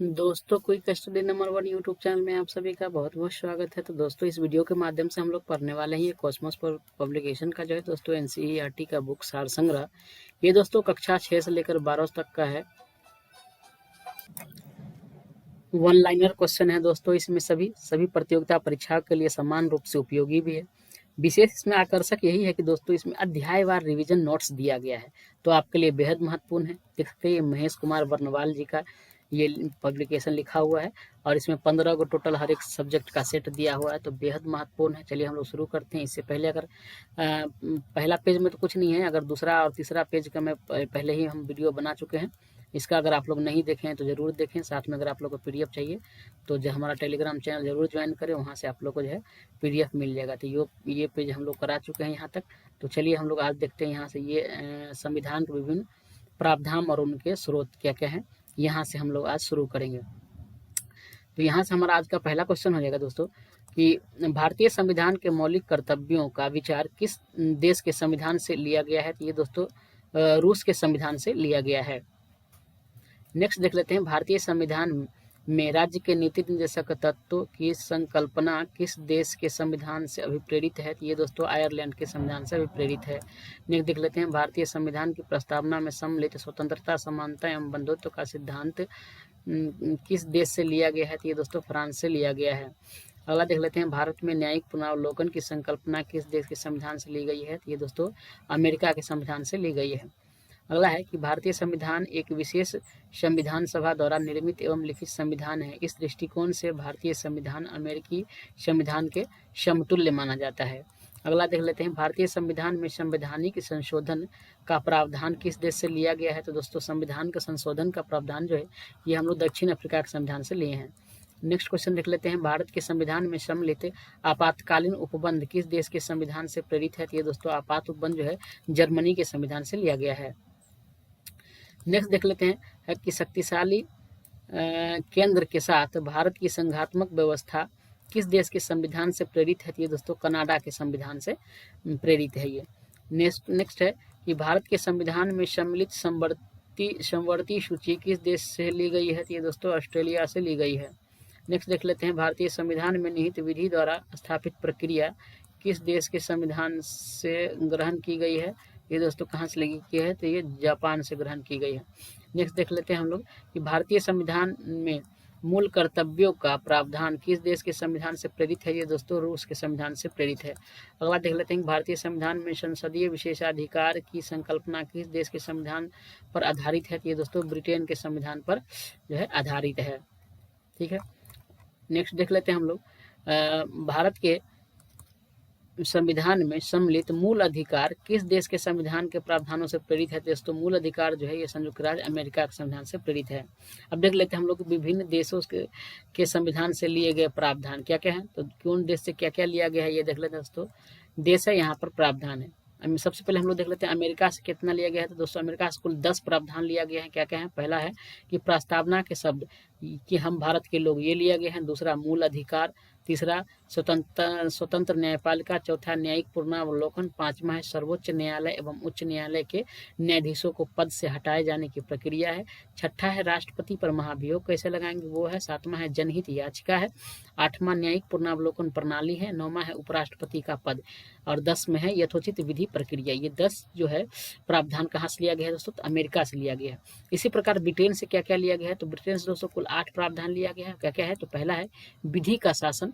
दोस्तों, quick study number 1 YouTube channel में आप सभी का बहुत बहुत स्वागत है। तो दोस्तों, इस वीडियो के माध्यम से हम लोग पढ़ने वाले हैं ये कॉस्मोस पर पब्लिकेशन का जो है दोस्तों एनसीईआरटी का बुक सार संग्रह। ये दोस्तों कक्षा 6 से लेकर 12 तक का है। वन लाइनर क्वेश्चन है दोस्तों। इसमें सभी प्रतियोगिता परीक्षाओं के लिए समान रूप से उपयोगी भी है। विशेष इसमें आकर्षक यही है कि दोस्तों इसमें अध्यायवार रिवीजन नोट्स दिया गया है, तो आपके लिए बेहद महत्वपूर्ण है। देख सकते हैं महेश कुमार वर्णवाल जी का ये पब्लिकेशन लिखा हुआ है और इसमें 15 को टोटल हर एक सब्जेक्ट का सेट दिया हुआ है, तो बेहद महत्वपूर्ण है। चलिए हम लोग शुरू करते हैं। इससे पहले अगर पहला पेज में तो कुछ नहीं है, अगर दूसरा और तीसरा पेज का मैं पहले ही हम वीडियो बना चुके हैं। इसका अगर आप लोग नहीं देखें तो ज़रूर देखें। साथ में अगर आप लोग को पीडीएफ चाहिए तो जो हमारा टेलीग्राम चैनल ज़रूर ज्वाइन करें, वहाँ से आप लोग को जो है पीडीएफ मिल जाएगा। तो ये पेज हम लोग करा चुके हैं यहाँ तक। तो चलिए हम लोग आज देखते हैं यहाँ से ये संविधान के विभिन्न प्रावधान और उनके स्रोत क्या क्या हैं, यहाँ से हम लोग आज शुरू करेंगे। तो यहाँ से हमारा आज का पहला क्वेश्चन हो जाएगा दोस्तों कि भारतीय संविधान के मौलिक कर्तव्यों का विचार किस देश के संविधान से लिया गया है। तो ये दोस्तों रूस के संविधान से लिया गया है। नेक्स्ट देख लेते हैं, भारतीय संविधान में राज्य के नीति निर्देशक तत्वों की संकल्पना किस देश के संविधान से अभिप्रेरित है। ये दोस्तों आयरलैंड के संविधान से अभिप्रेरित है। नेक्स्ट देख लेते हैं, भारतीय संविधान की प्रस्तावना में सम्मिलित स्वतंत्रता, समानता एवं बंधुत्व का सिद्धांत किस देश से लिया गया है। तो ये दोस्तों फ्रांस से लिया गया है। अगला देख लेते हैं, भारत में न्यायिक पुनरावलोकन की संकल्पना किस देश के संविधान से ली गई है। तो ये दोस्तों अमेरिका के संविधान से ली गई है। अगला है कि भारतीय संविधान एक विशेष संविधान सभा द्वारा निर्मित एवं लिखित संविधान है। इस दृष्टिकोण से भारतीय संविधान अमेरिकी संविधान के समतुल्य माना जाता है। अगला देख लेते हैं, भारतीय संविधान में संवैधानिक संशोधन का प्रावधान किस देश से लिया गया है। तो दोस्तों संविधान का संशोधन का प्रावधान जो है ये हम लोग दक्षिण अफ्रीका के संविधान से लिए हैं। नेक्स्ट क्वेश्चन देख लेते हैं, भारत के संविधान में सम्मिलित आपातकालीन उपबंध किस देश के संविधान से प्रेरित है। तो ये दोस्तों आपात उपबंध जो है जर्मनी के संविधान से लिया गया है। नेक्स्ट देख लेते हैं कि शक्तिशाली केंद्र के साथ भारत की संघात्मक व्यवस्था किस देश के संविधान से प्रेरित है। ये दोस्तों कनाडा के संविधान से प्रेरित है ये। नेक्स्ट है कि भारत के संविधान में सम्मिलित समवर्ती सूची किस देश से ली गई है। ये दोस्तों ऑस्ट्रेलिया से ली गई है। नेक्स्ट देख लेते हैं, भारतीय संविधान में निहित विधि द्वारा स्थापित प्रक्रिया किस देश के संविधान से ग्रहण की गई है। ये दोस्तों कहाँ से ली गई है। तो ये जापान से ग्रहण की गई है। नेक्स्ट देख लेते हैं हम लोग कि भारतीय संविधान में मूल कर्तव्यों का प्रावधान किस देश के संविधान से प्रेरित है। ये दोस्तों रूस के संविधान से प्रेरित है। अगला देख लेते हैं, भारतीय संविधान में संसदीय विशेषाधिकार की संकल्पना किस देश के संविधान पर आधारित है। ये दोस्तों ब्रिटेन के संविधान पर जो है आधारित है। ठीक है। नेक्स्ट देख लेते हैं हम लोग, भारत के संविधान में सम्मिलित मूल अधिकार किस देश के संविधान के प्रावधानों से प्रेरित है। दोस्तों मूल अधिकार जो है ये संयुक्त राज्य अमेरिका के संविधान से प्रेरित है। अब देख लेते हैं हम लोग विभिन्न देशों के संविधान से लिए गए प्रावधान क्या क्या है। तो कौन देश से क्या क्या लिया गया है ये देख लेते हैं दोस्तों। देश है, यहाँ पर प्रावधान है। सबसे पहले हम लोग देख लेते हैं अमेरिका से कितना लिया गया है। तो दोस्तों अमेरिका से कुल 10 प्रावधान लिया गया है। क्या क्या है। पहला है कि प्रस्तावना के शब्द कि हम भारत के लोग, ये लिया गया है। दूसरा मूल अधिकार। तीसरा स्वतंत्र न्यायपालिका। चौथा न्यायिक पुनरावलोकन। पांचवा है सर्वोच्च न्यायालय एवं उच्च न्यायालय के न्यायाधीशों को पद से हटाए जाने की प्रक्रिया है। छठा है राष्ट्रपति पर महाभियोग कैसे लगाएंगे वो है। सातवां है जनहित याचिका है। आठवां न्यायिक पुनरावलोकन प्रणाली है। नौवां है उपराष्ट्रपति का पद। और 10 में है यथोचित विधि प्रक्रिया। ये 10 जो है प्रावधान कहाँ से लिया गया है दोस्तों। तो अमेरिका से लिया गया है। इसी प्रकार ब्रिटेन से क्या क्या लिया गया है। तो ब्रिटेन से दोस्तों कुल 8 प्रावधान लिया गया है। क्या क्या है। तो पहला है विधि का शासन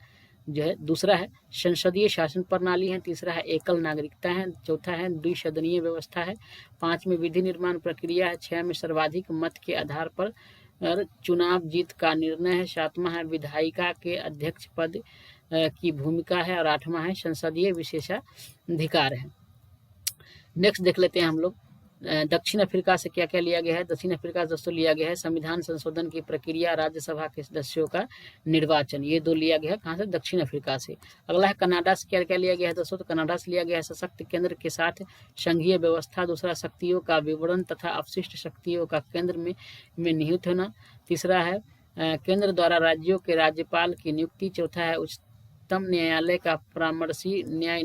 जो है। दूसरा है संसदीय शासन प्रणाली है। तीसरा है एकल नागरिकता है। चौथा है द्विसदनीय व्यवस्था है। 5 में विधि निर्माण प्रक्रिया है। 6 में सर्वाधिक मत के आधार पर चुनाव जीत का निर्णय है। 7वां है विधायिका के अध्यक्ष पद की भूमिका है। और 8वां है संसदीय विशेषाधिकार है। नेक्स्ट देख लेते हैं हम लोग दक्षिण अफ्रीका से क्या क्या लिया गया है। दक्षिण अफ्रीका दोस्तों लिया गया है संविधान संशोधन की प्रक्रिया, राज्यसभा के सदस्यों का निर्वाचन। ये 2 लिया गया है कहाँ से। दक्षिण अफ्रीका से। अगला है कनाडा से क्या क्या लिया गया है दोस्तों। तो कनाडा से लिया गया है सशक्त केंद्र के साथ संघीय व्यवस्था। दूसरा शक्तियों का विवरण तथा अवशिष्ट शक्तियों का केंद्र में निहित होना। तीसरा है केंद्र द्वारा राज्यों के राज्यपाल की नियुक्ति। चौथा है उच्चतम न्यायालय का परामर्शी न्याय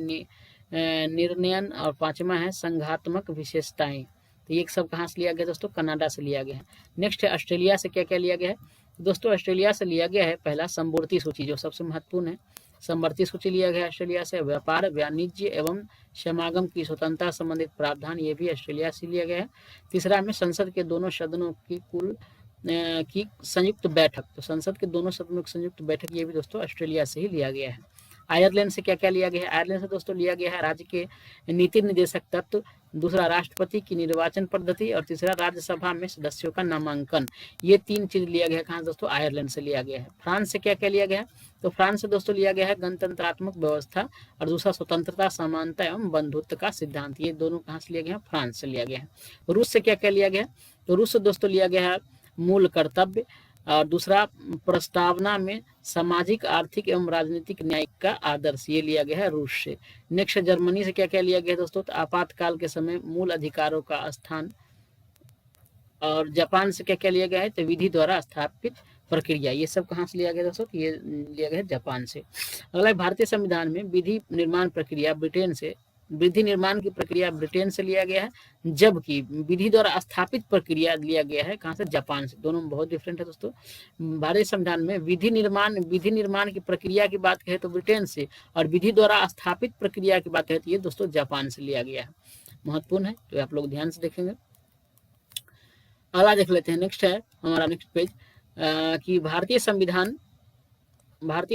निर्णयन। और 5वां है संघात्मक विशेषताएं। तो ये सब कहाँ से लिया गया दोस्तों, कनाडा से लिया गया है। नेक्स्ट है ऑस्ट्रेलिया से क्या क्या लिया गया है दोस्तों, ऑस्ट्रेलिया से लिया गया है पहला समवर्ती सूची जो सबसे महत्वपूर्ण है, समवर्ती सूची लिया गया है ऑस्ट्रेलिया से। व्यापार, वाणिज्य एवं समागम की स्वतंत्रता संबंधित प्रावधान ये भी ऑस्ट्रेलिया से लिया गया है। तीसरा में संसद के दोनों सदनों की की संयुक्त बैठक, तो संसद के दोनों सदनों की संयुक्त बैठक ये भी दोस्तों ऑस्ट्रेलिया से ही लिया गया है। आयरलैंड से क्या क्या लिया गया है, आयरलैंड से दोस्तों लिया गया है राज्य के नीति निर्देशक तत्व, दूसरा राष्ट्रपति की निर्वाचन पद्धति और तीसरा राज्यसभा में सदस्यों का नामांकन। ये 3 चीज लिया गया है कहाँ दोस्तों, आयरलैंड से लिया गया है। फ्रांस से क्या क्या लिया गया है, तो फ्रांस से दोस्तों लिया गया है गणतंत्रात्मक व्यवस्था और दूसरा स्वतंत्रता, समानता एवं बंधुत्व का सिद्धांत। ये दोनों कहाँ से लिया गया है, फ्रांस से लिया गया है। रूस से क्या क्या लिया गया है, तो रूस से दोस्तों लिया गया है मूल कर्तव्य और दूसरा प्रस्तावना में सामाजिक, आर्थिक एवं राजनीतिक न्याय का आदर्श, ये लिया गया है रूस से। नेक्स्ट जर्मनी से क्या क्या लिया गया है दोस्तों, तो आपातकाल के समय मूल अधिकारों का स्थान। और जापान से क्या क्या लिया गया है, तो विधि द्वारा स्थापित प्रक्रिया। ये सब कहाँ से लिया गया दोस्तों, ये लिया गया है जापान से। अगला भारतीय संविधान में विधि निर्माण प्रक्रिया ब्रिटेन से, विधि निर्माण की प्रक्रिया ब्रिटेन से लिया गया है, जबकि विधि द्वारा स्थापित प्रक्रिया लिया गया है कहाँ से, जापान से। दोनों में बहुत डिफरेंट है दोस्तों। भारतीय संविधान में विधि निर्माण की प्रक्रिया की बात कहें तो ब्रिटेन से, और विधि द्वारा स्थापित प्रक्रिया की बात कहें तो ये दोस्तों जापान से लिया गया है। महत्वपूर्ण है, तो आप लोग ध्यान से देखेंगे। अगला देख लेते हैं, नेक्स्ट है हमारा नेक्स्ट पेज कि भारतीय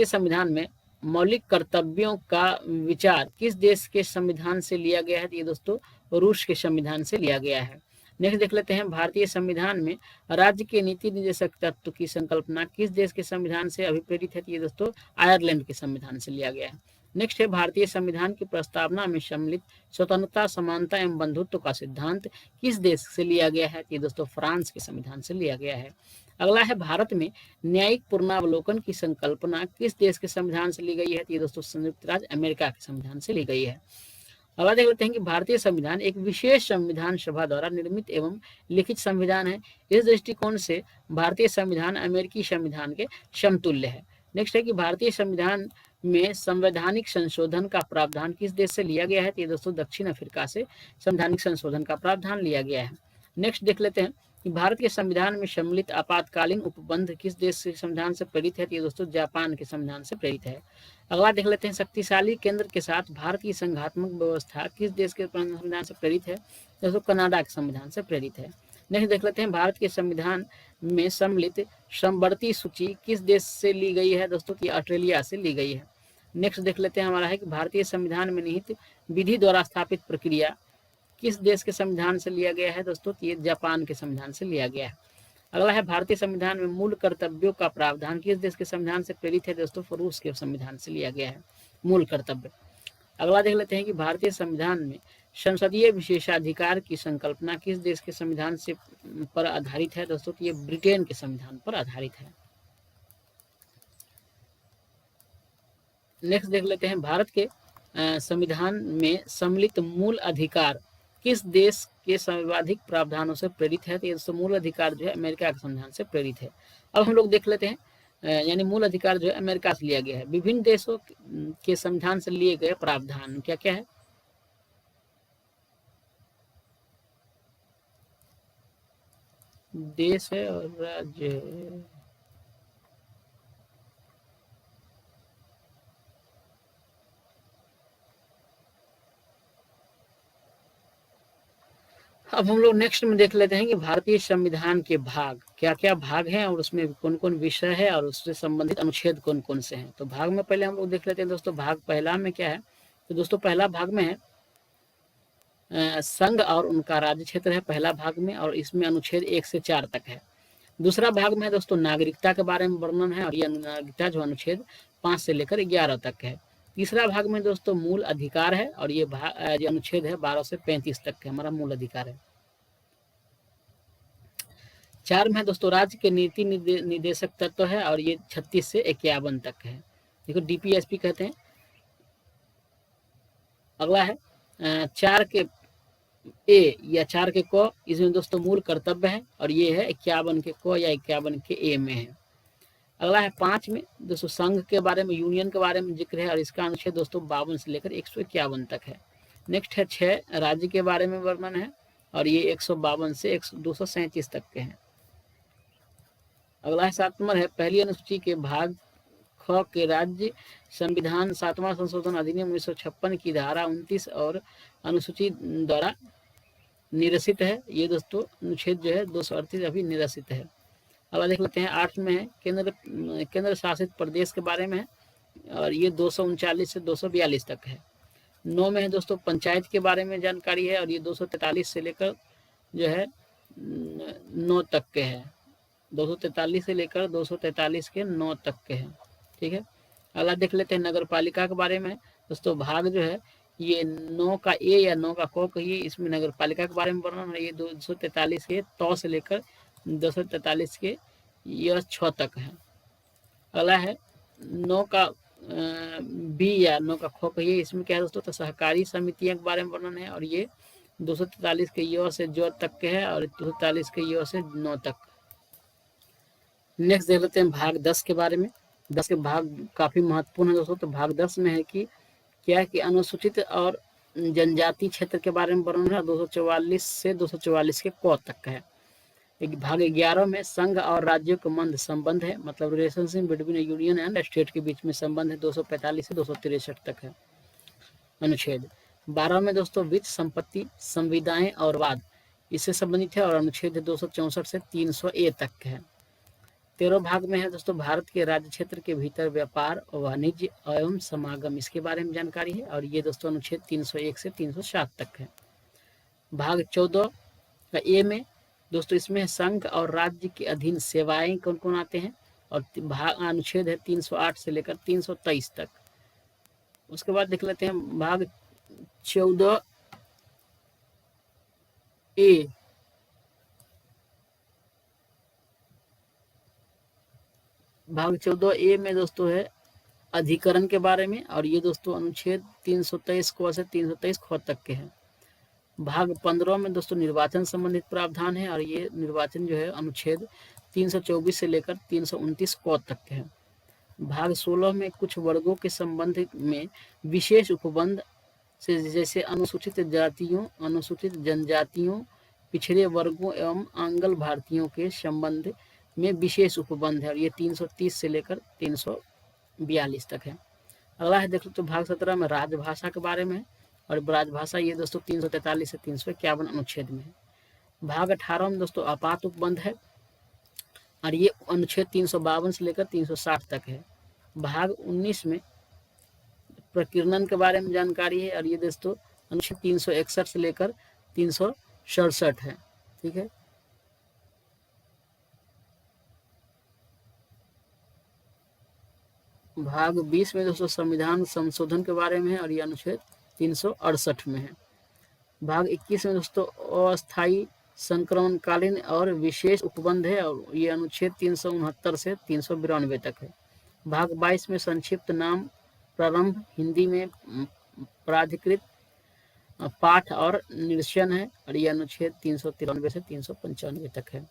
संविधान में मौलिक कर्तव्यों का विचार किस देश के संविधान से लिया गया है, तो ये दोस्तों रूस के संविधान से लिया गया है। नेक्स्ट देख लेते हैं, भारतीय संविधान में राज्य के नीति निर्देशक तत्व की संकल्पना किस देश के संविधान से अभिप्रेरित है, तो ये दोस्तों आयरलैंड के संविधान से लिया गया है। नेक्स्ट है, भारतीय संविधान की प्रस्तावना में सम्मिलित स्वतंत्रता, समानता एवं बंधुत्व का सिद्धांत किस देश से लिया गया है, तो ये दोस्तों फ्रांस के संविधान से लिया गया है। अगला है, भारत में न्यायिक पूर्णावलोकन की संकल्पना किस देश के संविधान से ली गई है, तो ये दोस्तों संयुक्त राज्य अमेरिका के संविधान से ली गई है। अगला देख लेते हैं कि भारतीय संविधान एक विशेष संविधान सभा द्वारा निर्मित एवं लिखित संविधान है। इस दृष्टिकोण से भारतीय संविधान अमेरिकी संविधान के समतुल्य है। नेक्स्ट है कि भारतीय संविधान में संवैधानिक संशोधन का प्रावधान किस देश से लिया गया है, तो ये दोस्तों दक्षिण अफ्रीका से संवैधानिक संशोधन का प्रावधान लिया गया है। नेक्स्ट देख लेते हैं कि भारत के संविधान में सम्मिलित आपातकालीन उपबंध किस देश के संविधान से प्रेरित है, तो ये दोस्तों जापान के संविधान से प्रेरित है। अगला देख लेते हैं, शक्तिशाली केंद्र के साथ भारत की संघात्मक व्यवस्था किस देश के संविधान से प्रेरित है, दोस्तों कनाडा के संविधान से प्रेरित है। नेक्स्ट देख लेते हैं, भारत के संविधान में सम्मिलित समवर्ती सूची किस देश से ली गई है, दोस्तों की ऑस्ट्रेलिया से ली गई है। नेक्स्ट देख लेते हैं हमारा है कि भारतीय संविधान में निहित विधि द्वारा स्थापित प्रक्रिया किस देश के संविधान से लिया गया है, दोस्तों ये जापान के संविधान से लिया गया है। अगला है, भारतीय संविधान में मूल कर्तव्यों का प्रावधान किस देश के संविधान से प्रेरित है, दोस्तों रूस के संविधान से लिया गया है मूल कर्तव्य। अगला देख लेते हैं कि भारतीय संविधान में संसदीय विशेषाधिकार की संकल्पना किस देश के संविधान से पर आधारित है, दोस्तों ये ब्रिटेन के संविधान पर आधारित है। नेक्स्ट देख लेते हैं, भारत के संविधान में सम्मिलित मूल अधिकार किस देश के संवैधानिक प्रावधानों से प्रेरित है, तो ये दोस्तों मूल अधिकार जो है अमेरिका के संविधान से प्रेरित है। अब हम लोग देख लेते हैं यानी मूल अधिकार जो है अमेरिका से लिया गया है। विभिन्न देशों के संविधान से लिए गए प्रावधान क्या क्या है, देश है और राज्य है। अब हम लोग नेक्स्ट में देख लेते हैं कि भारतीय संविधान के भाग क्या क्या भाग हैं और उसमें कौन कौन विषय है और उससे संबंधित अनुच्छेद कौन कौन से हैं। तो भाग में पहले हम लोग देख लेते हैं दोस्तों, भाग पहला में क्या है, तो दोस्तों पहला भाग में है संघ और उनका राज्य क्षेत्र है पहला भाग में, और इसमें अनुच्छेद 1 से 4 तक है। दूसरा भाग में है दोस्तों नागरिकता के बारे में वर्णन है, और ये नागरिकता जो अनुच्छेद 5 से लेकर 11 तक है। तीसरा भाग में दोस्तों मूल अधिकार है, और ये अनुच्छेद है 12 से 35 तक है, हमारा मूल अधिकार है। 4 में है दोस्तों राज्य के नीति निर्देशक तत्व है, और ये 36 से 51 तक है, देखो डीपीएसपी कहते हैं। अगला है 4 के ए या 4 के क, इसमें दोस्तों मूल कर्तव्य है, और ये है 51 के क या 51 के ए में है। अगला है 5 में दोस्तों संघ के बारे में, यूनियन के बारे में जिक्र है, और इसका अनुच्छेद दोस्तों 52 से लेकर 151 तक है। नेक्स्ट है 6 राज्य के बारे में वर्णन है, और ये 152 से 237 तक के हैं। अगला 7 नंबर है, पहली अनुसूची के भाग ख के राज्य संविधान 7वां संशोधन अधिनियम 1956 की धारा 29 और अनुसूची द्वारा निरसित है। ये दोस्तों अनुच्छेद जो है 238 अभी निरसित है। अब देख लेते हैं 8 में है, केंद्र शासित प्रदेश के बारे में है और ये 239 से 242 तक है। 9 में है दोस्तों पंचायत के बारे में जानकारी है और ये 243 से लेकर जो है 9 तक के है। 243 से लेकर 243 के 9 तक के हैं। ठीक है, अगला देख लेते हैं नगर पालिका के बारे में। दोस्तों भाग जो है ये 9 का ए या 9 का क कहिए, इसमें नगर पालिका के बारे में वर्णन है। ये 243 के तौ से लेकर 243 के यह 6 तक है। अगला है 9 का बी या 9 का ख कहिए, इसमें क्या है दोस्तों, तो सहकारी समितियों के बारे में वर्णन है और ये 243 के य से ज तक के है और 243 के य से 9 तक। नेक्स्ट देख लेते हैं भाग 10 के बारे में। 10 के भाग काफी महत्वपूर्ण है दोस्तों। तो भाग 10 में है कि क्या है कि अनुसूचित और जनजाति क्षेत्र के बारे में वर्णन है, 244 से 244 के क तक है। भाग 11 में संघ और राज्यों के मध्य संबंध है, मतलब relationship between union and state के बीच में संबंध है, 245 से 263 तक है अनुच्छेद। 12 में दोस्तों वित्त संपत्ति संविदाएं और वाद इससे संबंधित है और अनुच्छेद 264 से 300 तक है। 13 भाग में है दोस्तों भारत के राज्य क्षेत्र के भीतर व्यापार वाणिज्य एवं समागम, इसके बारे में जानकारी है और ये दोस्तों अनुच्छेद 301 से 307 तक है। भाग 14 का ए में दोस्तों इसमें संघ और राज्य के अधीन सेवाएं कौन कौन आते हैं और भाग अनुच्छेद है 308 से लेकर 323 तक। उसके बाद देख लेते हैं भाग 14 ए। भाग 14 ए में दोस्तों है अधिकरण के बारे में और ये दोस्तों अनुच्छेद 323 क से 323 ख तक के हैं। भाग 15 में दोस्तों निर्वाचन संबंधित प्रावधान है और ये निर्वाचन जो है अनुच्छेद 324 से लेकर 329 क तक के हैं। भाग 16 में कुछ वर्गों के संबंध में विशेष उपबंध से जैसे अनुसूचित जातियों, अनुसूचित जनजातियों, पिछड़े वर्गों एवं आंग्ल भारतीयों के संबंध में विशेष उपबंध है और ये 330 से लेकर 342 तक है। अगला है देख लो तो भाग 17 में राजभाषा के बारे में है और राजभाषा ये दोस्तों 343 से 351 अनुच्छेद में है। भाग 18 में दोस्तों आपात उपबंध है और ये अनुच्छेद 352 से लेकर 360 तक है। भाग 19 में प्रकीर्णन के बारे में जानकारी है और ये दोस्तों अनुच्छेद 361 से लेकर 367 है। ठीक है, भाग 20 में दोस्तों संविधान संशोधन के बारे में है और ये अनुच्छेद 368 में है। भाग 21 में दोस्तों अस्थायी संक्रमणकालीन और विशेष उपबंध है और ये अनुच्छेद 369 से 392 तक है। भाग 22 में संक्षिप्त नाम प्रारंभ हिंदी में प्राधिकृत पाठ और निरसन है और ये अनुच्छेद 393 से 395 तक है।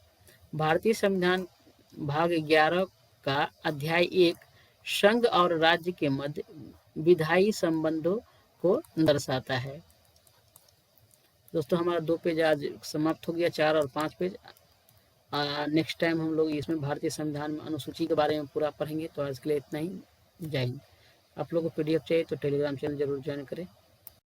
भारतीय संविधान भाग 11 का अध्याय 1 संघ और राज्य के मध्य विधायी संबंधों को दर्शाता है। दोस्तों हमारा 2 पेज आज समाप्त हो गया, 4 और 5 पेज। नेक्स्ट टाइम हम लोग इसमें भारतीय संविधान में अनुसूची के बारे में पूरा पढ़ेंगे। तो आज के लिए इतना ही। जय हिंद। आप लोगों को PDF चाहिए तो टेलीग्राम चैनल जरूर ज्वाइन करें।